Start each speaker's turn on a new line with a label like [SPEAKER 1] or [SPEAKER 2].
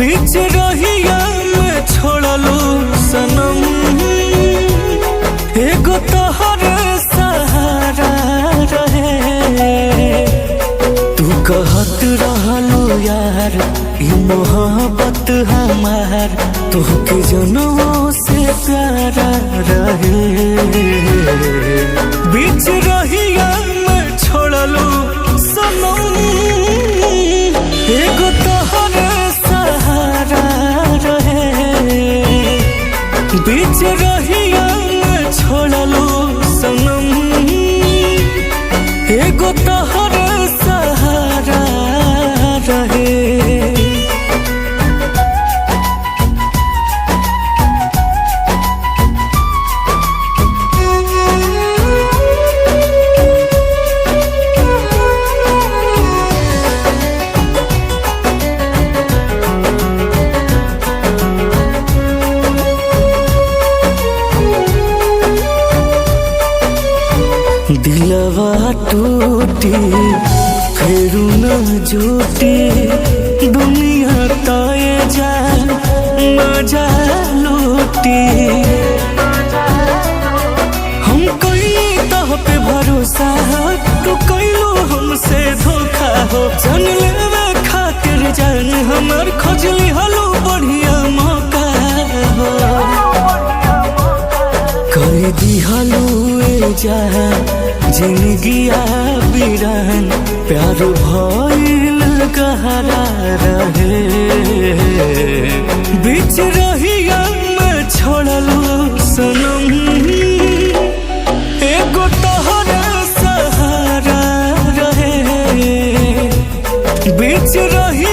[SPEAKER 1] बीच रहिया में छोड़लू सनम, एगो तोहर सहारा रहे। तू कहत रहलू यार ई मोहब्बत हमार, तोहके जनमों से प्यारा रहे। बीच रहिया में छोड़लू सनम, एगो तोहर सहारा रहे। बीच रहिया में छोड़लू सनम, एगो तोहर सहारा रहे। दिलवा टूटी फेरू न जुटी, दुनिया तय जा मजा लूटी। हम कई तह पे भरोसा हो, तू कैलू हमसे धोखा हो। जान लेवे खातिर जान हमर खोजली हलो बढ़िया मौका हो। कर दिहलू जान जिंदगिया बिरान, प्यार भइल गहरा रहे। बीच रहिया में छोड़लू सनम, एगो तोहर सहारा रहे। बीच रहिया